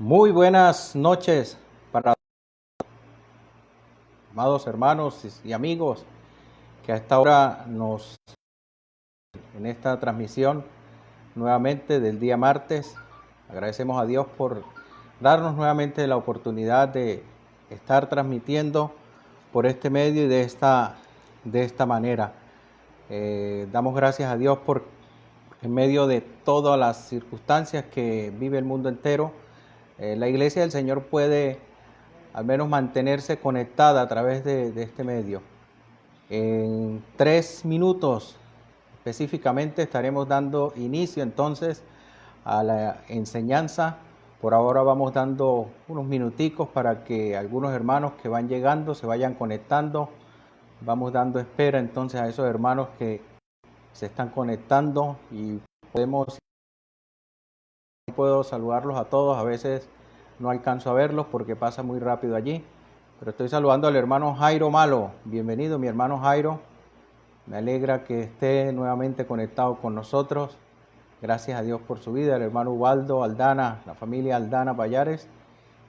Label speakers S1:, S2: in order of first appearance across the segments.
S1: Muy buenas noches para amados hermanos y amigos que a esta hora en esta transmisión nuevamente del día martes. Agradecemos a Dios por darnos nuevamente la oportunidad de estar transmitiendo por este medio y de esta manera. Damos gracias a Dios por en medio de todas las circunstancias que vive el mundo entero. La Iglesia del Señor puede al menos mantenerse conectada a través de este medio. En 3 minutos específicamente estaremos dando inicio entonces a la enseñanza. Por ahora vamos dando unos minuticos para que algunos hermanos que van llegando se vayan conectando. Vamos dando espera entonces a esos hermanos que se están conectando y puedo saludarlos a todos. A veces no alcanzo a verlos porque pasa muy rápido allí, pero estoy saludando al hermano Jairo Malo. Bienvenido, mi hermano Jairo. Me alegra que esté nuevamente conectado con nosotros. Gracias a Dios por su vida. El hermano Ubaldo Aldana, la familia Aldana Payares,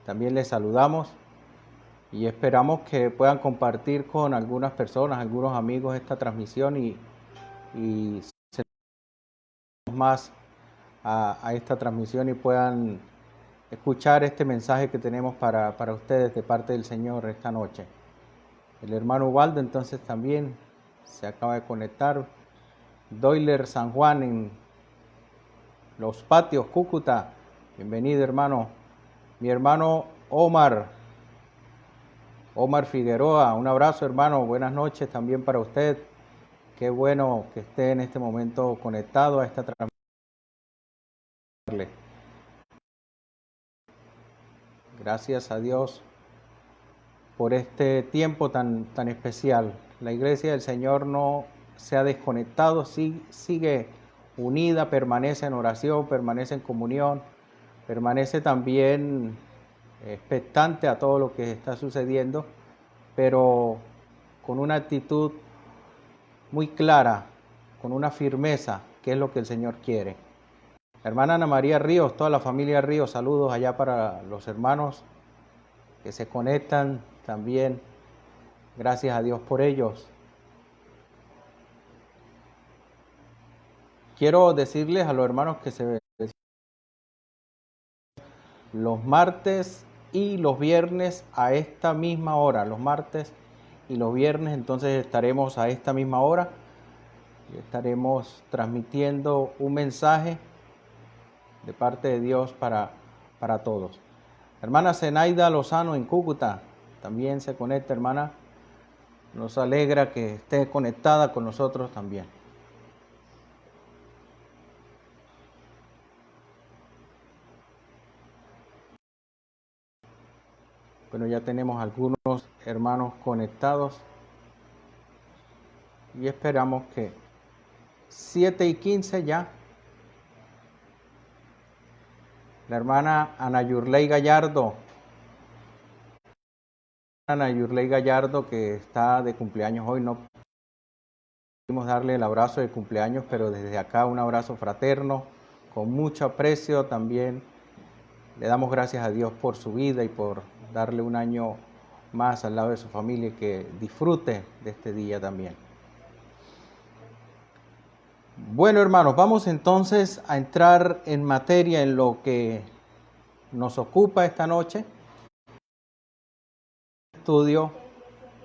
S1: también les saludamos y esperamos que puedan compartir con algunas personas, algunos amigos esta transmisión y se más a esta transmisión y puedan escuchar este mensaje que tenemos para ustedes de parte del Señor esta noche. El hermano Ubaldo entonces también se acaba de conectar. Doyler San Juan en Los Patios, Cúcuta. Bienvenido, hermano. Mi hermano Omar Figueroa, un abrazo, hermano. Buenas noches también para usted. Qué bueno que esté en este momento conectado a esta transmisión. Gracias a Dios por este tiempo tan especial. La Iglesia del Señor no se ha desconectado, sigue unida, permanece en oración, permanece en comunión, permanece también expectante a todo lo que está sucediendo, pero con una actitud muy clara, con una firmeza, que es lo que el Señor quiere. Hermana Ana María Ríos, toda la familia Ríos, saludos allá para los hermanos que se conectan también. Gracias a Dios por ellos. Quiero decirles a los hermanos que se los martes y los viernes a esta misma hora. Los martes y los viernes entonces estaremos a esta misma hora. Estaremos transmitiendo un mensaje de parte de Dios para todos. Hermana Zenaida Lozano en Cúcuta también se conecta, hermana. Nos alegra que esté conectada con nosotros también. Bueno, ya tenemos algunos hermanos conectados y esperamos que 7:15 ya. La hermana Ana Yurley Gallardo. Ana Yurley Gallardo, que está de cumpleaños hoy, no pudimos darle el abrazo de cumpleaños, pero desde acá un abrazo fraterno, con mucho aprecio también. Le damos gracias a Dios por su vida y por darle un año más al lado de su familia y que disfrute de este día también. Bueno, hermanos, vamos entonces a entrar en materia en lo que nos ocupa esta noche. Estudio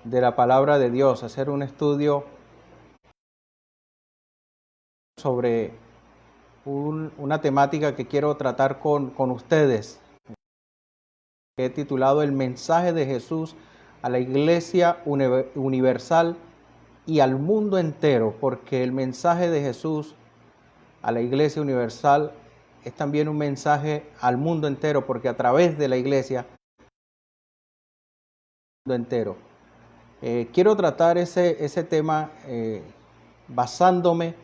S1: de la palabra de Dios, hacer un estudio sobre una temática que quiero tratar con ustedes. He titulado El mensaje de Jesús a la Iglesia Universal y al mundo entero, porque el mensaje de Jesús a la Iglesia Universal es también un mensaje al mundo entero, porque a través de la Iglesia mundo entero. Quiero tratar ese tema basándome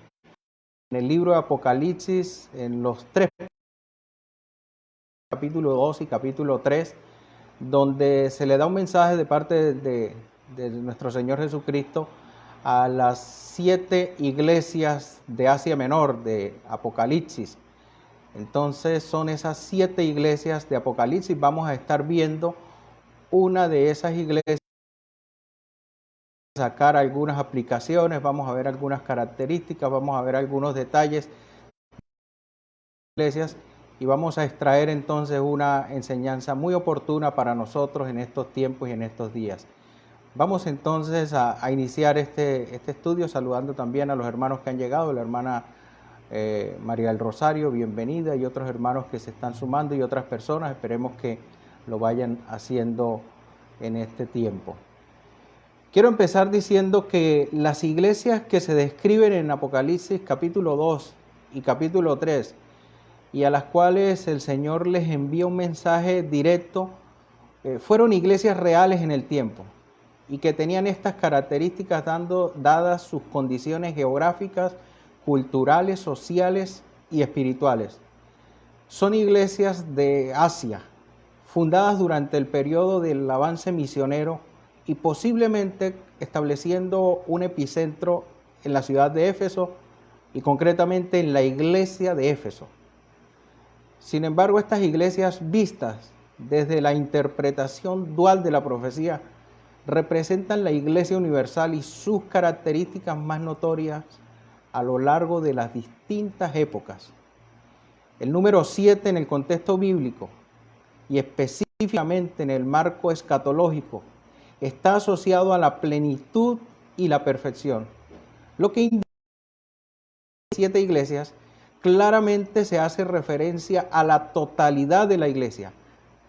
S1: en el libro de Apocalipsis, en los 3 capítulo 2 y capítulo 3, donde se le da un mensaje de parte de nuestro Señor Jesucristo a las 7 iglesias de Asia Menor de Apocalipsis. Entonces son esas 7 iglesias de Apocalipsis. Vamos a estar viendo una de esas iglesias, sacar algunas aplicaciones, vamos a ver algunas características, vamos a ver algunos detalles de iglesias y vamos a extraer entonces una enseñanza muy oportuna para nosotros en estos tiempos y en estos días. Vamos entonces a iniciar este estudio saludando también a los hermanos que han llegado, la hermana María del Rosario, bienvenida, y otros hermanos que se están sumando y otras personas, esperemos que lo vayan haciendo en este tiempo. Quiero empezar diciendo que las iglesias que se describen en Apocalipsis capítulo 2 y capítulo 3 y a las cuales el Señor les envía un mensaje directo, fueron iglesias reales en el tiempo y que tenían estas características dadas sus condiciones geográficas, culturales, sociales y espirituales. Son iglesias de Asia, fundadas durante el periodo del avance misionero y posiblemente estableciendo un epicentro en la ciudad de Éfeso y concretamente en la iglesia de Éfeso. Sin embargo, estas iglesias vistas desde la interpretación dual de la profecía representan la iglesia universal y sus características más notorias a lo largo de las distintas épocas. El número 7 en el contexto bíblico y específicamente en el marco escatológico está asociado a la plenitud y la perfección, lo que indica que 7 iglesias claramente se hace referencia a la totalidad de la iglesia,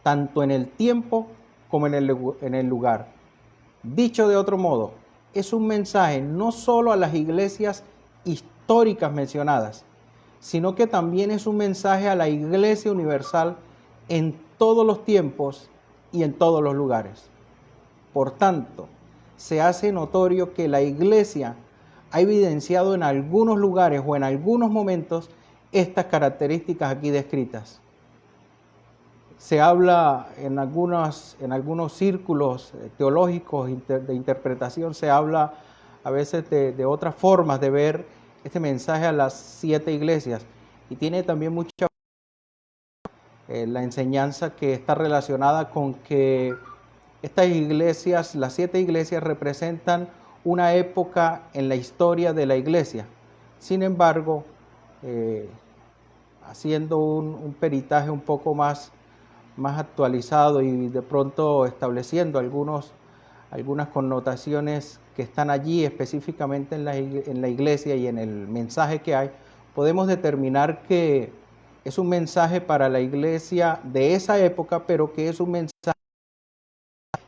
S1: tanto en el tiempo como en el lugar. Dicho de otro modo, es un mensaje no solo a las iglesias históricas mencionadas, sino que también es un mensaje a la iglesia universal en todos los tiempos y en todos los lugares. Por tanto, se hace notorio que la iglesia ha evidenciado en algunos lugares o en algunos momentos estas características aquí descritas. Se habla en algunos círculos teológicos de interpretación, se habla a veces de otras formas de ver este mensaje a las 7 iglesias y tiene también mucha la enseñanza que está relacionada con que estas iglesias, las 7 iglesias representan una época en la historia de la iglesia. Sin embargo, haciendo un peritaje un poco más actualizado y de pronto estableciendo algunas connotaciones que están allí específicamente en la iglesia y en el mensaje que hay, podemos determinar que es un mensaje para la iglesia de esa época, pero que es un mensaje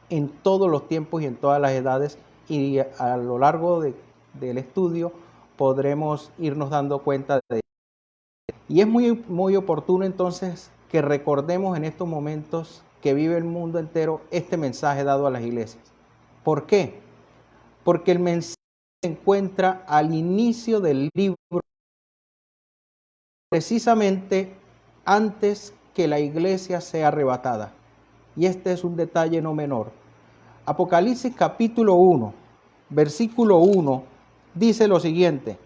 S1: en todos los tiempos y en todas las edades, y a lo largo del estudio podremos irnos dando cuenta de ello. Y es muy oportuno entonces que recordemos en estos momentos que vive el mundo entero este mensaje dado a las iglesias. ¿Por qué? Porque el mensaje se encuentra al inicio del libro, precisamente antes que la iglesia sea arrebatada. Y este es un detalle no menor. Apocalipsis capítulo 1, versículo 1, dice lo siguiente: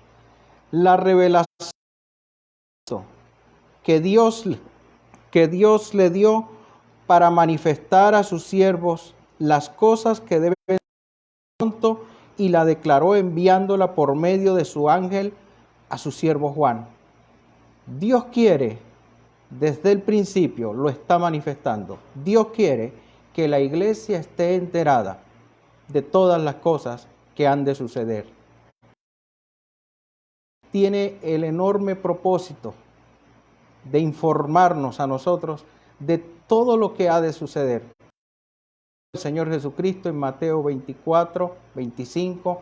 S1: la revelación que Dios le dio para manifestar a sus siervos las cosas que deben pronto, y la declaró enviándola por medio de su ángel a su siervo Juan. Dios quiere, desde el principio lo está manifestando, Dios quiere que la iglesia esté enterada de todas las cosas que han de suceder. Tiene el enorme propósito de informarnos a nosotros de todo lo que ha de suceder. El Señor Jesucristo en Mateo 24, 25,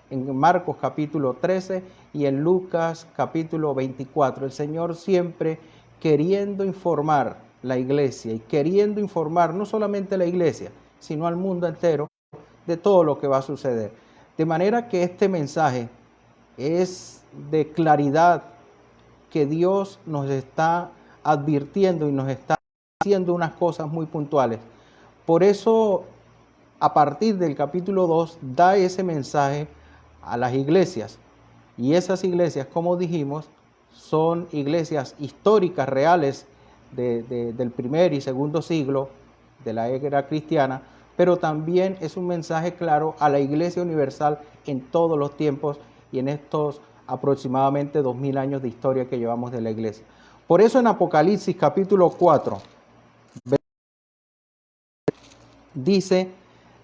S1: en Marcos capítulo 13 y en Lucas capítulo 24. El Señor siempre queriendo informar la iglesia y queriendo informar no solamente a la iglesia, sino al mundo entero de todo lo que va a suceder. De manera que este mensaje es de claridad, que Dios nos está advirtiendo y nos está haciendo unas cosas muy puntuales. Por eso, a partir del capítulo 2, da ese mensaje a las iglesias. Y esas iglesias, como dijimos, son iglesias históricas, reales, del primer y segundo siglo de la era cristiana, pero también es un mensaje claro a la Iglesia universal en todos los tiempos y en estos aproximadamente 2000 años de historia que llevamos de la Iglesia. Por eso en Apocalipsis capítulo 4 dice: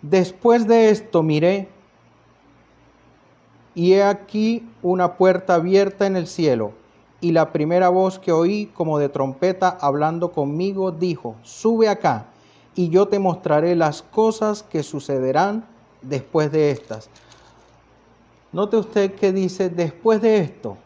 S1: después de esto miré, y he aquí una puerta abierta en el cielo, y la primera voz que oí como de trompeta hablando conmigo dijo: sube acá, y yo te mostraré las cosas que sucederán después de estas. Note usted que dice después de esto.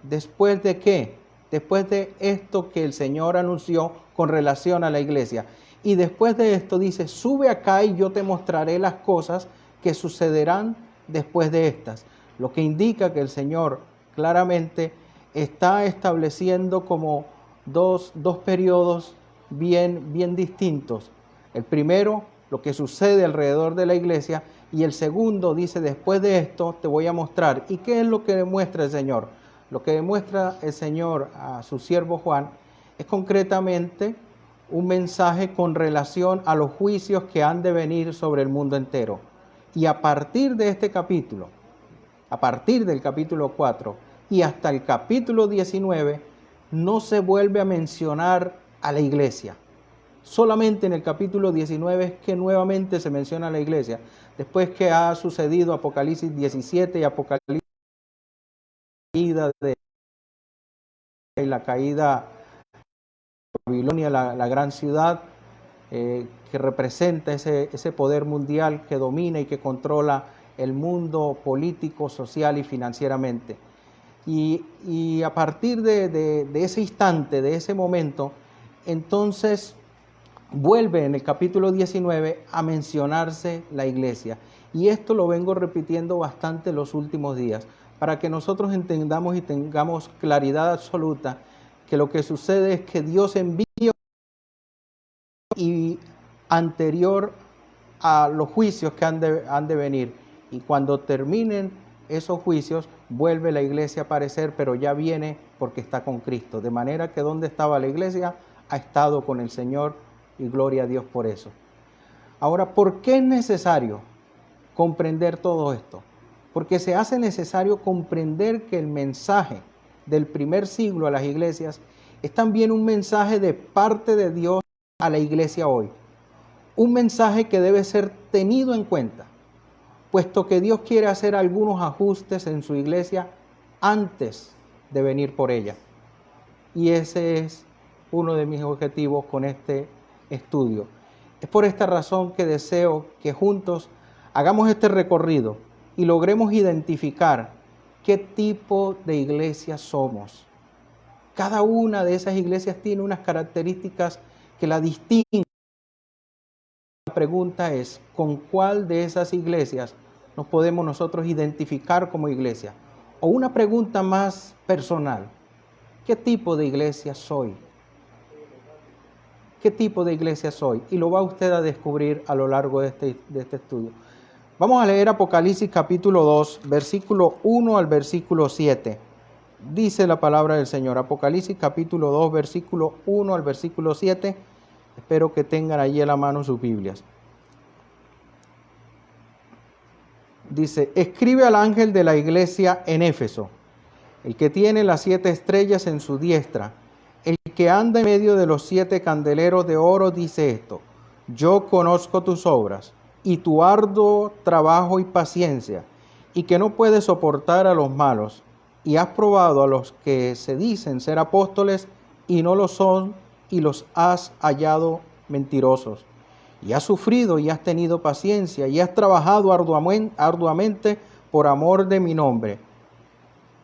S1: ¿Después de qué? Después de esto que el Señor anunció con relación a la iglesia. Y después de esto dice: sube acá y yo te mostraré las cosas que sucederán después de estas. Lo que indica que el Señor claramente está estableciendo como dos periodos bien distintos. El primero, lo que sucede alrededor de la iglesia, y el segundo dice: después de esto te voy a mostrar. ¿Y qué es lo que demuestra el Señor? Lo que demuestra el Señor a su siervo Juan es concretamente un mensaje con relación a los juicios que han de venir sobre el mundo entero. Y a partir de este capítulo, a partir del capítulo 4 y hasta el capítulo 19, no se vuelve a mencionar a la iglesia. Solamente en el capítulo 19 es que nuevamente se menciona a la iglesia, después que ha sucedido Apocalipsis 17 y Apocalipsis de la caída de Babilonia, la gran ciudad que representa ese poder mundial que domina y que controla el mundo político, social y financieramente. Y a partir de ese instante, de ese momento, entonces vuelve en el capítulo 19 a mencionarse la iglesia. Y esto lo vengo repitiendo bastante los últimos días, para que nosotros entendamos y tengamos claridad absoluta que lo que sucede es que Dios envía, y anterior a los juicios que han de venir. Y cuando terminen esos juicios, vuelve la iglesia a aparecer, pero ya viene porque está con Cristo. De manera que donde estaba la iglesia, ha estado con el Señor, y gloria a Dios por eso. Ahora, ¿por qué es necesario comprender todo esto? Porque se hace necesario comprender que el mensaje del primer siglo a las iglesias es también un mensaje de parte de Dios a la iglesia hoy. Un mensaje que debe ser tenido en cuenta, puesto que Dios quiere hacer algunos ajustes en su iglesia antes de venir por ella. Y ese es uno de mis objetivos con este estudio. Es por esta razón que deseo que juntos hagamos este recorrido y logremos identificar qué tipo de iglesia somos. Cada una de esas iglesias tiene unas características que la distinguen. La pregunta es: ¿con cuál de esas iglesias nos podemos nosotros identificar como iglesia? O una pregunta más personal: ¿qué tipo de iglesia soy? ¿Qué tipo de iglesia soy? Y lo va usted a descubrir a lo largo de este estudio. Vamos a leer Apocalipsis capítulo 2, versículo 1 al versículo 7. Dice la palabra del Señor. Apocalipsis capítulo 2, versículo 1 al versículo 7. Espero que tengan allí a la mano sus Biblias. Dice: escribe al ángel de la iglesia en Éfeso, el que tiene las 7 estrellas en su diestra, el que anda en medio de los 7 candeleros de oro, dice esto: yo conozco tus obras y tu arduo trabajo y paciencia, y que no puedes soportar a los malos, y has probado a los que se dicen ser apóstoles y no lo son, y los has hallado mentirosos. Y has sufrido y has tenido paciencia, y has trabajado arduamente por amor de mi nombre,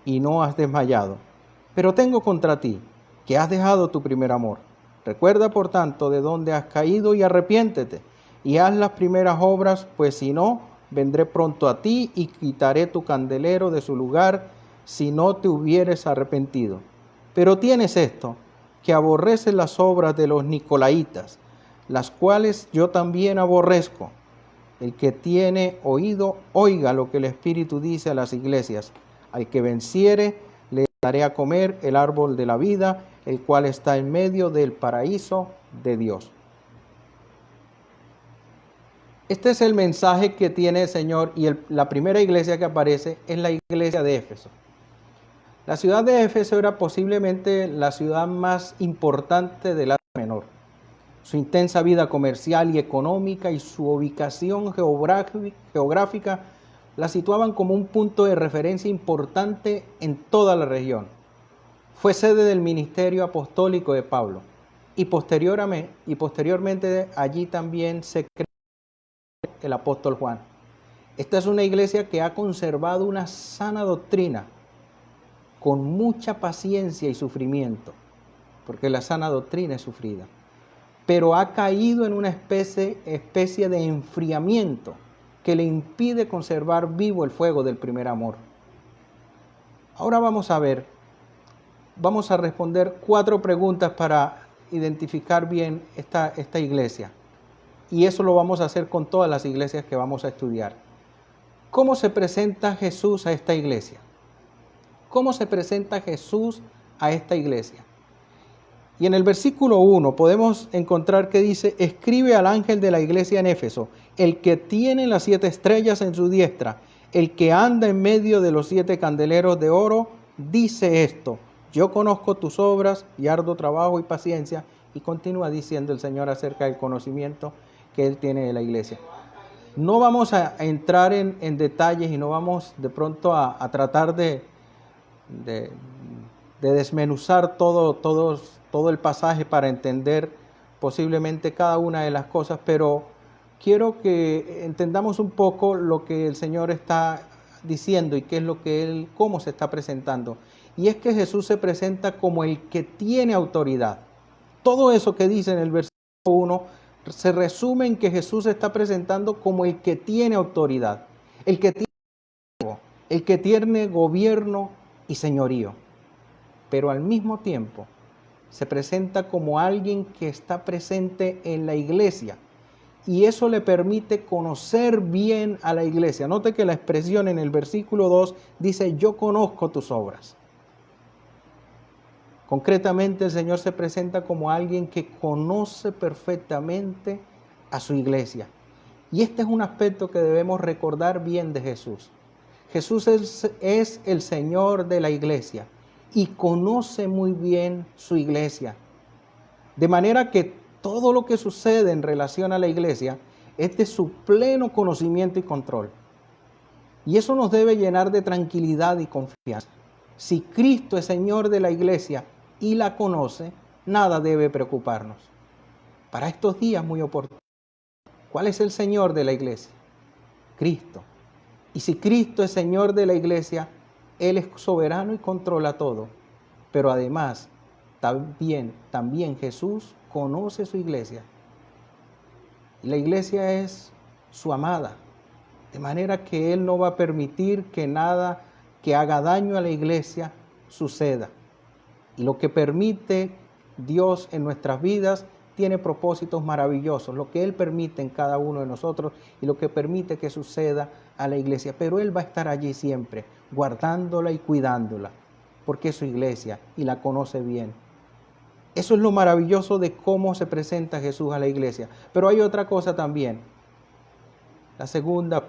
S1: y no has desmayado. Pero tengo contra ti que has dejado tu primer amor. Recuerda, por tanto, de dónde has caído y arrepiéntete, y haz las primeras obras, pues si no, vendré pronto a ti y quitaré tu candelero de su lugar, si no te hubieres arrepentido. Pero tienes esto, que aborreces las obras de los nicolaitas, las cuales yo también aborrezco. El que tiene oído, oiga lo que el Espíritu dice a las iglesias. Al que venciere, le daré a comer el árbol de la vida, el cual está en medio del paraíso de Dios. Este es el mensaje que tiene el Señor, y la primera iglesia que aparece es la iglesia de Éfeso. La ciudad de Éfeso era posiblemente la ciudad más importante del Asia Menor. Su intensa vida comercial y económica y su ubicación geográfica la situaban como un punto de referencia importante en toda la región. Fue sede del ministerio apostólico de Pablo, y posteriormente allí también se creó el apóstol Juan. Esta es una iglesia que ha conservado una sana doctrina con mucha paciencia y sufrimiento, porque la sana doctrina es sufrida, pero ha caído en una especie de enfriamiento que le impide conservar vivo el fuego del primer amor. Ahora vamos a responder 4 preguntas para identificar bien esta iglesia. Y eso lo vamos a hacer con todas las iglesias que vamos a estudiar. ¿Cómo se presenta Jesús a esta iglesia? ¿Cómo se presenta Jesús a esta iglesia? Y en el versículo 1 podemos encontrar que dice: escribe al ángel de la iglesia en Éfeso, el que tiene las 7 estrellas en su diestra, el que anda en medio de los 7 candeleros de oro, dice esto: yo conozco tus obras y arduo trabajo y paciencia. Y continúa diciendo el Señor acerca del conocimiento que Él tiene de la iglesia. No vamos a entrar en detalles y no vamos de pronto a tratar de desmenuzar todo el pasaje para entender posiblemente cada una de las cosas, pero quiero que entendamos un poco lo que el Señor está diciendo y qué es lo que Él, cómo se está presentando. Y es que Jesús se presenta como el que tiene autoridad. Todo eso que dice en el versículo 1 se resume en que Jesús se está presentando como el que tiene autoridad, el que tiene gobierno y señorío, pero al mismo tiempo se presenta como alguien que está presente en la iglesia, y eso le permite conocer bien a la iglesia. Note que la expresión en el versículo 2 dice: yo conozco tus obras. Concretamente, el Señor se presenta como alguien que conoce perfectamente a su iglesia. Y este es un aspecto que debemos recordar bien de Jesús. Jesús es el Señor de la iglesia y conoce muy bien su iglesia. De manera que todo lo que sucede en relación a la iglesia es de su pleno conocimiento y control. Y eso nos debe llenar de tranquilidad y confianza. Si Cristo es Señor de la iglesia y la conoce, nada debe preocuparnos. Para estos días muy oportunos, ¿cuál es el Señor de la iglesia? Cristo. Y si Cristo es Señor de la iglesia, Él es soberano y controla todo. Pero además, también Jesús conoce su iglesia. Y la iglesia es su amada. De manera que Él no va a permitir que nada que haga daño a la iglesia suceda. Y lo que permite Dios en nuestras vidas tiene propósitos maravillosos, lo que Él permite en cada uno de nosotros y lo que permite que suceda a la iglesia. Pero Él va a estar allí siempre, guardándola y cuidándola, porque es su iglesia y la conoce bien. Eso es lo maravilloso de cómo se presenta Jesús a la iglesia. Pero hay otra cosa también. La segunda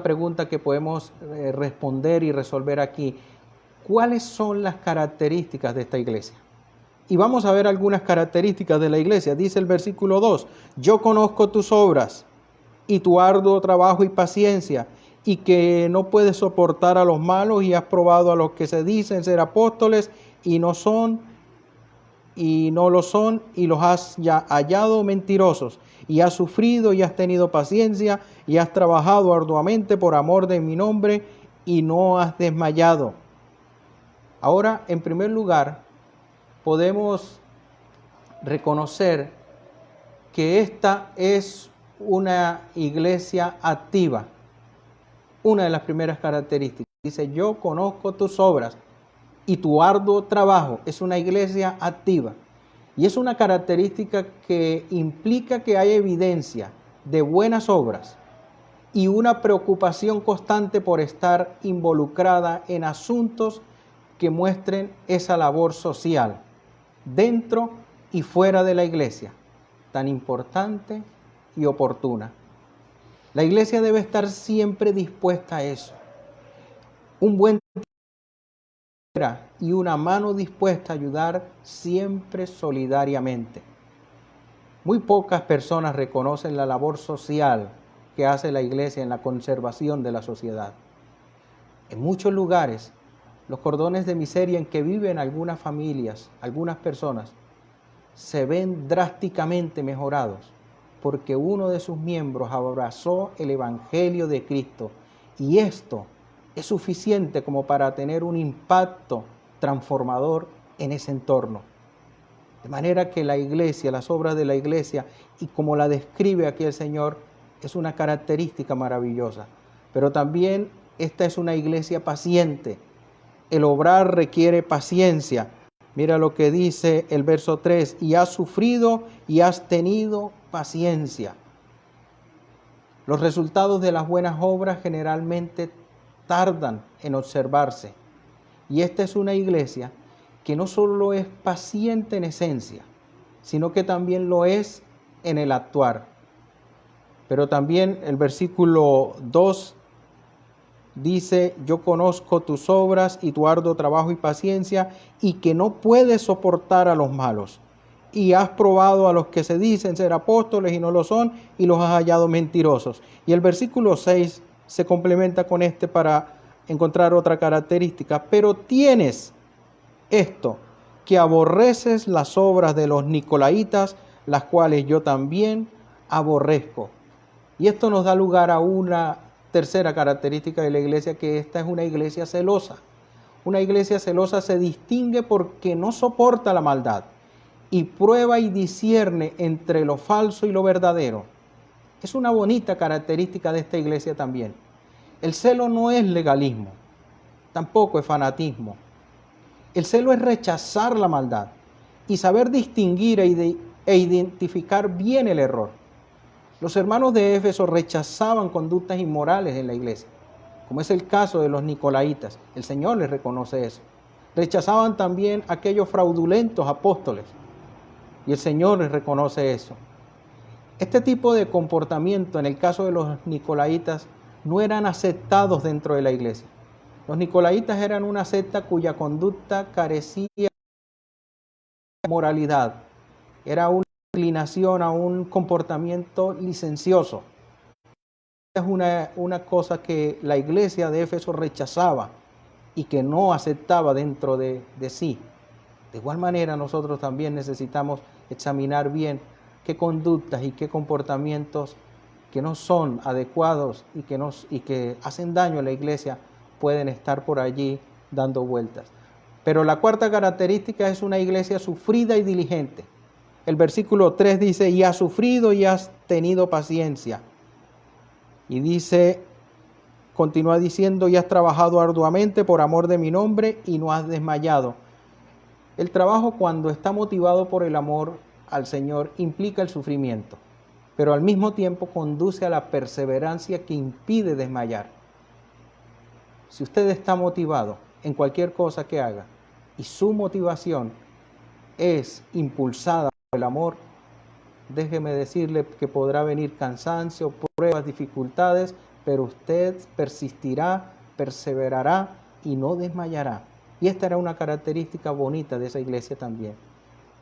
S1: pregunta que podemos responder y resolver aquí: ¿cuáles son las características de esta iglesia? Y vamos a ver algunas características de la iglesia. Dice el versículo 2, yo conozco tus obras y tu arduo trabajo y paciencia, y que no puedes soportar a los malos, y has probado a los que se dicen ser apóstoles y no lo son, y los has ya hallado mentirosos, y has sufrido y has tenido paciencia, y has trabajado arduamente por amor de mi nombre, y no has desmayado. Ahora, en primer lugar, podemos reconocer que esta es una iglesia activa. Una de las primeras características. Dice, yo conozco tus obras y tu arduo trabajo. Es una iglesia activa. Y es una característica que implica que hay evidencia de buenas obras y una preocupación constante por estar involucrada en asuntos que muestren esa labor social dentro y fuera de la iglesia, tan importante y oportuna. La iglesia debe estar siempre dispuesta a eso. Un buen y una mano dispuesta a ayudar siempre solidariamente. Muy pocas personas reconocen la labor social que hace la iglesia en la conservación de la sociedad. En muchos lugares, los cordones de miseria en que viven algunas familias, algunas personas, se ven drásticamente mejorados porque uno de sus miembros abrazó el Evangelio de Cristo, y esto es suficiente como para tener un impacto transformador en ese entorno. De manera que la iglesia, las obras de la iglesia, y como la describe aquí el Señor, es una característica maravillosa. Pero también esta es una iglesia paciente. El obrar requiere paciencia. Mira lo que dice el verso 3, y has sufrido y has tenido paciencia. Los resultados de las buenas obras generalmente tardan en observarse. Y esta es una iglesia que no solo es paciente en esencia, sino que también lo es en el actuar. Pero también el versículo 2 dice, yo conozco tus obras y tu arduo trabajo y paciencia, y que no puedes soportar a los malos. Y has probado a los que se dicen ser apóstoles y no lo son, y los has hallado mentirosos. Y el versículo 6 se complementa con este para encontrar otra característica. Pero tienes esto, que aborreces las obras de los nicolaítas, las cuales yo también aborrezco. Y esto nos da lugar a una tercera característica de la iglesia, que esta es una iglesia celosa. Una iglesia celosa se distingue porque no soporta la maldad y prueba y discierne entre lo falso y lo verdadero. Es una bonita característica de esta iglesia también. El celo no es legalismo, tampoco es fanatismo. El celo es rechazar la maldad y saber distinguir e identificar bien el error. Los hermanos de Éfeso rechazaban conductas inmorales en la iglesia, como es el caso de los nicolaítas. El Señor les reconoce eso. Rechazaban también aquellos fraudulentos apóstoles, y el Señor les reconoce eso. Este tipo de comportamiento, en el caso de los nicolaítas, no eran aceptados dentro de la iglesia. Los nicolaítas eran una secta cuya conducta carecía de moralidad. Era una inclinación a un comportamiento licencioso. Es una cosa que la iglesia de Éfeso rechazaba y que no aceptaba dentro de sí. De igual manera, nosotros también necesitamos examinar bien qué conductas y qué comportamientos que no son adecuados y que hacen daño a la iglesia pueden estar por allí dando vueltas. Pero la cuarta característica es una iglesia sufrida y diligente. El versículo 3 dice, y has sufrido y has tenido paciencia. Y dice, continúa diciendo, y has trabajado arduamente por amor de mi nombre y no has desmayado. El trabajo, cuando está motivado por el amor al Señor, implica el sufrimiento, pero al mismo tiempo conduce a la perseverancia que impide desmayar. Si usted está motivado en cualquier cosa que haga y su motivación es impulsada por el amor, déjeme decirle que podrá venir cansancio, pruebas, dificultades, pero usted persistirá, perseverará y no desmayará. Y esta era una característica bonita de esa iglesia también.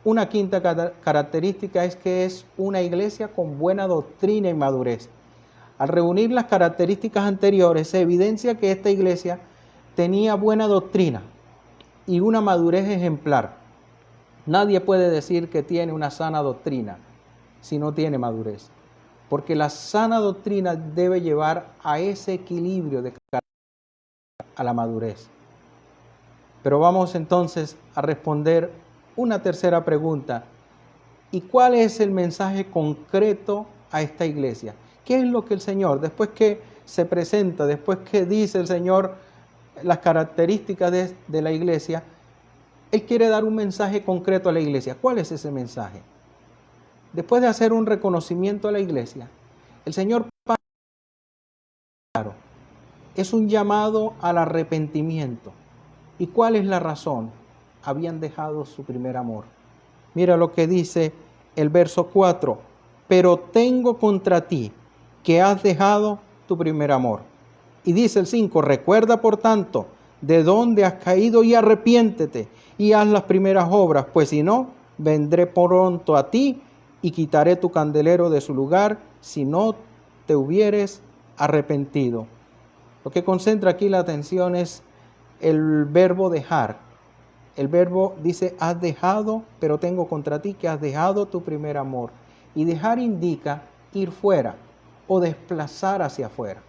S1: Una quinta característica es que es una iglesia con buena doctrina y madurez. Al reunir las características anteriores, se evidencia que esta iglesia tenía buena doctrina y una madurez ejemplar. Nadie puede decir que tiene una sana doctrina si no tiene madurez, porque la sana doctrina debe llevar a ese equilibrio de a la madurez. Pero vamos entonces a responder una tercera pregunta. ¿Y cuál es el mensaje concreto a esta iglesia? ¿Qué es lo que el Señor, después que se presenta, después que dice el Señor las características de la iglesia, Él quiere dar un mensaje concreto a la iglesia? ¿Cuál es ese mensaje? Después de hacer un reconocimiento a la iglesia, el Señor, claro, es un llamado al arrepentimiento. ¿Y cuál es la razón? Habían dejado su primer amor. Mira lo que dice el verso 4. Pero tengo contra ti que has dejado tu primer amor. Y dice el 5, recuerda por tanto de dónde has caído y arrepiéntete y haz las primeras obras, pues si no, vendré pronto a ti y quitaré tu candelero de su lugar si no te hubieres arrepentido. Lo que concentra aquí la atención es el verbo dejar. El verbo dice, has dejado, pero tengo contra ti que has dejado tu primer amor. Y dejar indica ir fuera o desplazar hacia afuera.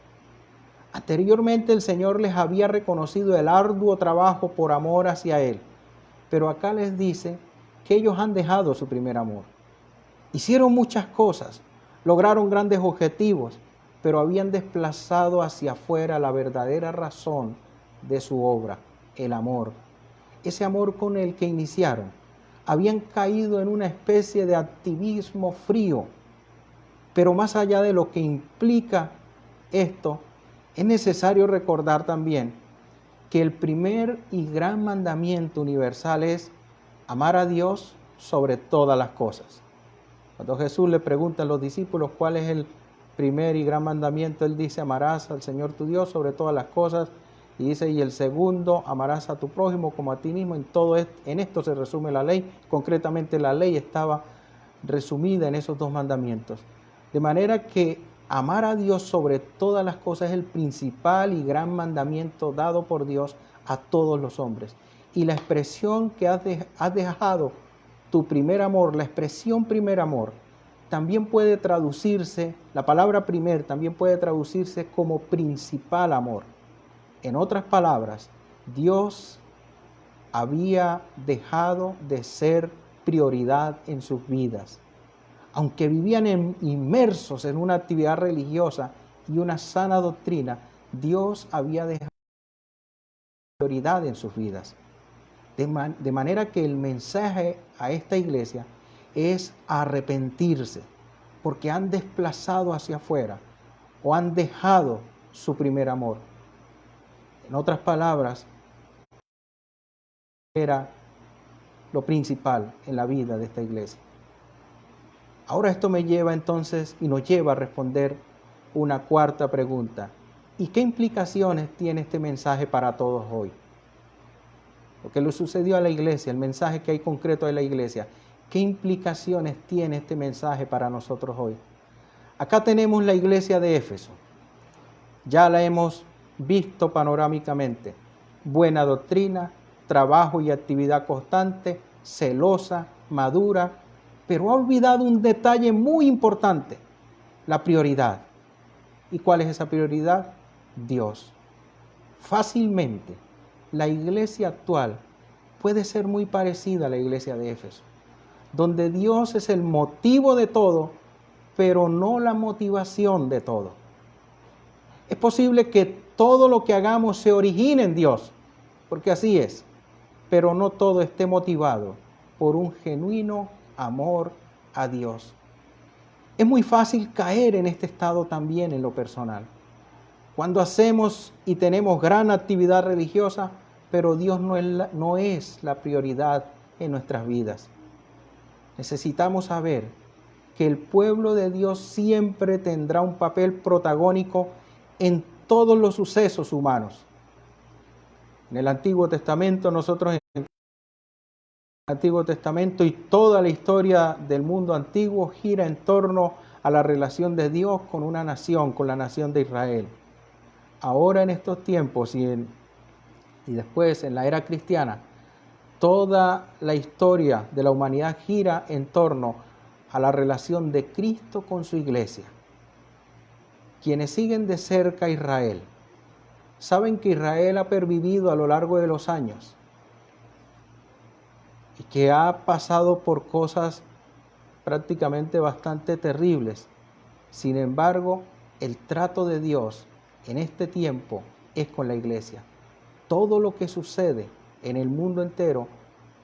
S1: Anteriormente el Señor les había reconocido el arduo trabajo por amor hacia Él, pero acá les dice que ellos han dejado su primer amor. Hicieron muchas cosas, lograron grandes objetivos, pero habían desplazado hacia afuera la verdadera razón de su obra, el amor. Ese amor con el que iniciaron. Habían caído en una especie de activismo frío, pero más allá de lo que implica esto, es necesario recordar también que el primer y gran mandamiento universal es amar a Dios sobre todas las cosas. Cuando Jesús le pregunta a los discípulos cuál es el primer y gran mandamiento, Él dice, amarás al Señor tu Dios sobre todas las cosas. Y dice, y el segundo, amarás a tu prójimo como a ti mismo. En esto se resume la ley. Concretamente la ley estaba resumida en esos dos mandamientos. De manera que amar a Dios sobre todas las cosas es el principal y gran mandamiento dado por Dios a todos los hombres. Y la expresión que has dejado tu primer amor, la expresión primer amor, también puede traducirse, la palabra primer también puede traducirse como principal amor. En otras palabras, Dios había dejado de ser prioridad en sus vidas. Aunque vivían inmersos en una actividad religiosa y una sana doctrina, Dios había dejado prioridad en sus vidas. De manera que el mensaje a esta iglesia es arrepentirse, porque han desplazado hacia afuera o han dejado su primer amor. En otras palabras, era lo principal en la vida de esta iglesia. Ahora esto me lleva entonces y nos lleva a responder una cuarta pregunta. ¿Y qué implicaciones tiene este mensaje para todos hoy? Lo que le sucedió a la iglesia, el mensaje que hay concreto de la iglesia, ¿qué implicaciones tiene este mensaje para nosotros hoy? Acá tenemos la iglesia de Éfeso. Ya la hemos visto panorámicamente. Buena doctrina, trabajo y actividad constante, celosa, madura, pero ha olvidado un detalle muy importante, la prioridad. ¿Y cuál es esa prioridad? Dios. Fácilmente, la iglesia actual puede ser muy parecida a la iglesia de Éfeso, donde Dios es el motivo de todo, pero no la motivación de todo. Es posible que todo lo que hagamos se origine en Dios, porque así es, pero no todo esté motivado por un genuino amor a Dios. Es muy fácil caer en este estado también en lo personal. Cuando hacemos y tenemos gran actividad religiosa, pero Dios no es la prioridad en nuestras vidas. Necesitamos saber que el pueblo de Dios siempre tendrá un papel protagónico en todos los sucesos humanos. En el Antiguo Testamento nosotros Antiguo Testamento y toda la historia del mundo antiguo gira en torno a la relación de Dios con una nación, con la nación de Israel. Ahora en estos tiempos y después en la era cristiana, toda la historia de la humanidad gira en torno a la relación de Cristo con su iglesia. Quienes siguen de cerca a Israel saben que Israel ha pervivido a lo largo de los años y que ha pasado por cosas prácticamente bastante terribles. Sin embargo, el trato de Dios en este tiempo es con la iglesia. Todo lo que sucede en el mundo entero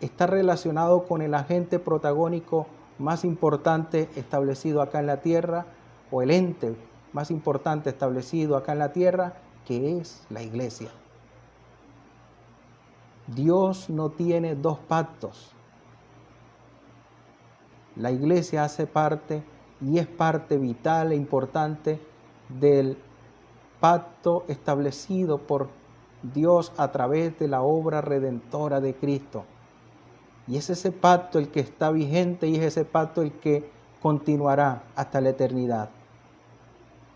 S1: está relacionado con el agente protagónico más importante establecido acá en la tierra, o el ente más importante establecido acá en la tierra, que es la iglesia. Dios no tiene dos pactos. La iglesia hace parte y es parte vital e importante del pacto establecido por Dios a través de la obra redentora de Cristo. Y es ese pacto el que está vigente y es ese pacto el que continuará hasta la eternidad.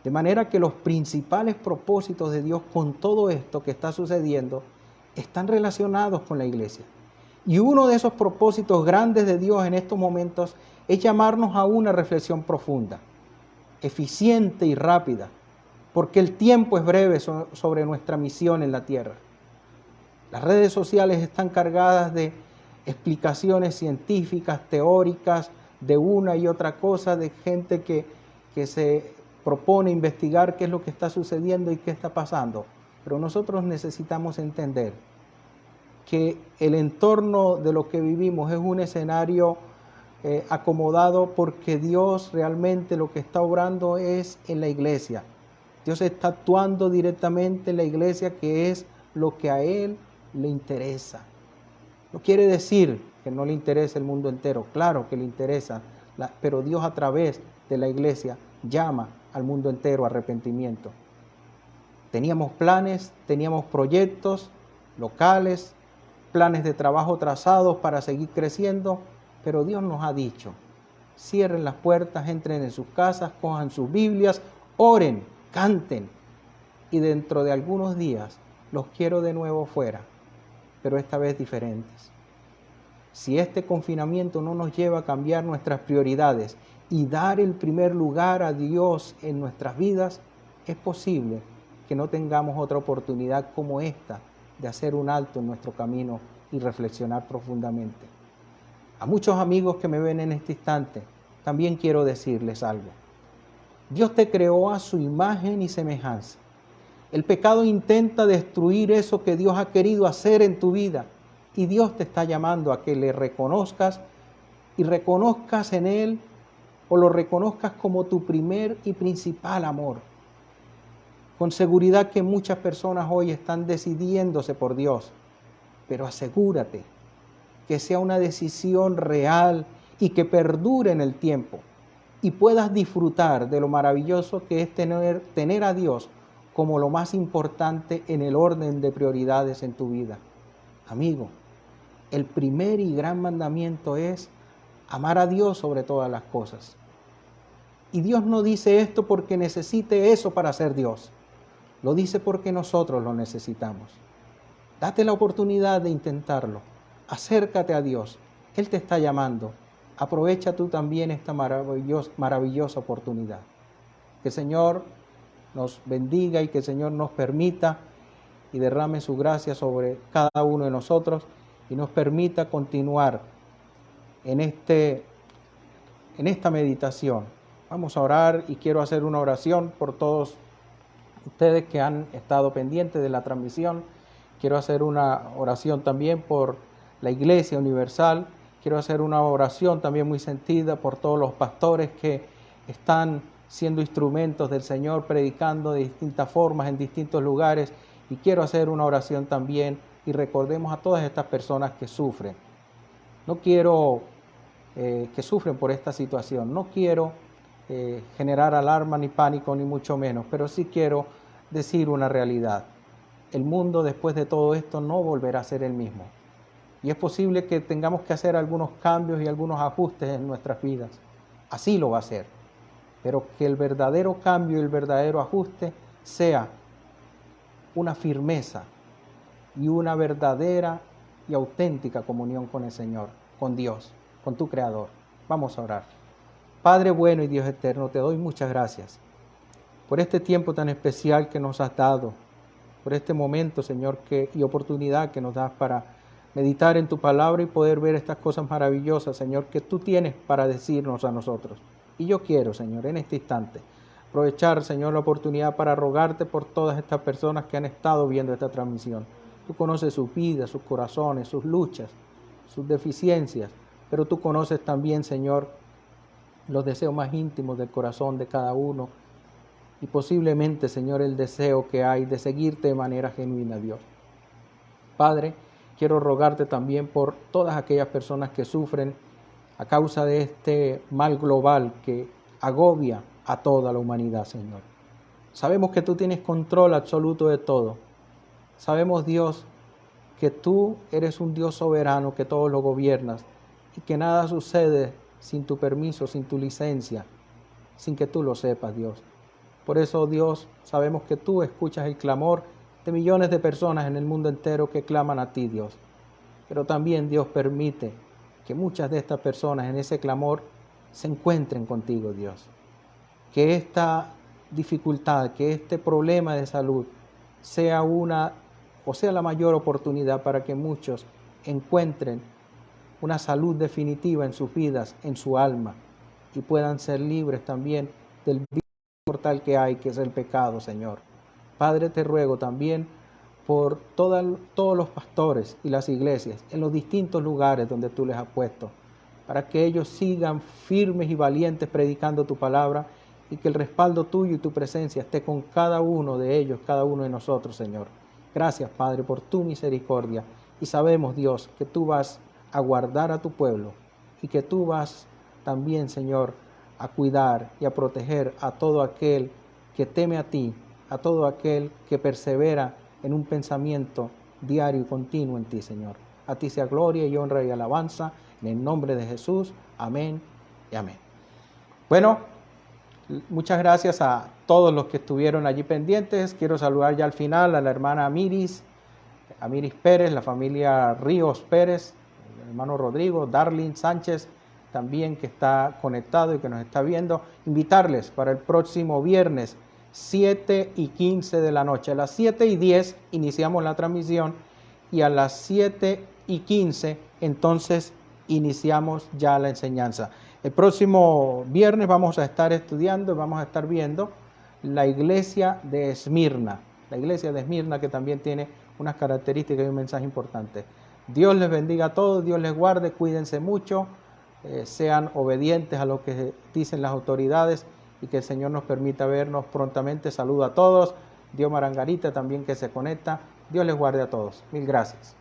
S1: De manera que los principales propósitos de Dios con todo esto que está sucediendo están relacionados con la iglesia. Y uno de esos propósitos grandes de Dios en estos momentos es llamarnos a una reflexión profunda, eficiente y rápida, porque el tiempo es breve sobre nuestra misión en la tierra. Las redes sociales están cargadas de explicaciones científicas, teóricas, de una y otra cosa, de gente que se propone investigar qué es lo que está sucediendo y qué está pasando. Pero nosotros necesitamos entender que el entorno de lo que vivimos es un escenario acomodado porque Dios realmente lo que está obrando es en la iglesia. Dios está actuando directamente en la iglesia, que es lo que a Él le interesa. No quiere decir que no le interese el mundo entero, claro que le interesa, pero Dios a través de la iglesia llama al mundo entero a arrepentimiento. Teníamos planes, teníamos proyectos locales, planes de trabajo trazados para seguir creciendo, pero Dios nos ha dicho, cierren las puertas, entren en sus casas, cojan sus Biblias, oren, canten, y dentro de algunos días los quiero de nuevo fuera, pero esta vez diferentes. Si este confinamiento no nos lleva a cambiar nuestras prioridades y dar el primer lugar a Dios en nuestras vidas, es posible que no tengamos otra oportunidad como esta de hacer un alto en nuestro camino y reflexionar profundamente. A muchos amigos que me ven en este instante, también quiero decirles algo. Dios te creó a su imagen y semejanza. El pecado intenta destruir eso que Dios ha querido hacer en tu vida y Dios te está llamando a que le reconozcas y reconozcas en Él o lo reconozcas como tu primer y principal amor. Con seguridad que muchas personas hoy están decidiéndose por Dios, pero asegúrate que sea una decisión real y que perdure en el tiempo y puedas disfrutar de lo maravilloso que es tener a Dios como lo más importante en el orden de prioridades en tu vida. Amigo, el primer y gran mandamiento es amar a Dios sobre todas las cosas. Y Dios no dice esto porque necesite eso para ser Dios. Lo dice porque nosotros lo necesitamos. Date la oportunidad de intentarlo. Acércate a Dios. Él te está llamando. Aprovecha tú también esta maravillosa oportunidad. Que el Señor nos bendiga y que el Señor nos permita y derrame su gracia sobre cada uno de nosotros y nos permita continuar en esta meditación. Vamos a orar y quiero hacer una oración por todos ustedes que han estado pendientes de la transmisión. Quiero hacer una oración también por la Iglesia Universal. Quiero hacer una oración también muy sentida por todos los pastores que están siendo instrumentos del Señor, predicando de distintas formas en distintos lugares. Y quiero hacer una oración también y recordemos a todas estas personas que sufren. No quiero que sufren por esta situación. No quiero generar alarma ni pánico, ni mucho menos, pero sí quiero decir una realidad. El mundo después de todo esto no volverá a ser el mismo. Y es posible que tengamos que hacer algunos cambios y algunos ajustes en nuestras vidas. Así lo va a ser. Pero que el verdadero cambio y el verdadero ajuste sea una firmeza y una verdadera y auténtica comunión con el Señor, con Dios, con tu Creador. Vamos a orar. Padre bueno y Dios eterno, te doy muchas gracias por este tiempo tan especial que nos has dado, por este momento, Señor, y oportunidad que nos das para meditar en tu palabra y poder ver estas cosas maravillosas, Señor, que tú tienes para decirnos a nosotros. Y yo quiero, Señor, en este instante, aprovechar, Señor, la oportunidad para rogarte por todas estas personas que han estado viendo esta transmisión. Tú conoces sus vidas, sus corazones, sus luchas, sus deficiencias, pero tú conoces también, Señor, los deseos más íntimos del corazón de cada uno y posiblemente, Señor, el deseo que hay de seguirte de manera genuina, Dios. Padre, quiero rogarte también por todas aquellas personas que sufren a causa de este mal global que agobia a toda la humanidad, Señor. Sabemos que tú tienes control absoluto de todo. Sabemos, Dios, que tú eres un Dios soberano, que todo lo gobiernas y que nada sucede sin tu permiso, sin tu licencia, sin que tú lo sepas, Dios. Por eso, Dios, sabemos que tú escuchas el clamor de millones de personas en el mundo entero que claman a ti, Dios. Pero también, Dios, permite que muchas de estas personas en ese clamor se encuentren contigo, Dios. Que esta dificultad, que este problema de salud sea la mayor oportunidad para que muchos encuentren una salud definitiva en sus vidas, en su alma, y puedan ser libres también del virus mortal que hay, que es el pecado, Señor. Padre, te ruego también por todos los pastores y las iglesias en los distintos lugares donde tú les has puesto, para que ellos sigan firmes y valientes predicando tu palabra y que el respaldo tuyo y tu presencia esté con cada uno de ellos, cada uno de nosotros, Señor. Gracias, Padre, por tu misericordia. Y sabemos, Dios, que tú vas a guardar a tu pueblo y que tú vas también, Señor, a cuidar y a proteger a todo aquel que teme a ti, a todo aquel que persevera en un pensamiento diario y continuo en ti, Señor. A ti sea gloria y honra y alabanza, en el nombre de Jesús. Amén y amén. Bueno, muchas gracias a todos los que estuvieron allí pendientes. Quiero saludar ya al final a la hermana Amiris Pérez, la familia Ríos Pérez, el hermano Rodrigo, Darlene Sánchez, también que está conectado y que nos está viendo. Invitarles para el próximo viernes, 7:15 de la noche. A las 7:10 iniciamos la transmisión y a las 7:15 entonces iniciamos ya la enseñanza. El próximo viernes vamos a estar estudiando y vamos a estar viendo la iglesia de Esmirna. La iglesia de Esmirna, que también tiene unas características y un mensaje importante. Dios les bendiga a todos, Dios les guarde, cuídense mucho, sean obedientes a lo que dicen las autoridades y que el Señor nos permita vernos prontamente. Saludo a todos. Dios Marangarita también que se conecta. Dios les guarde a todos. Mil gracias.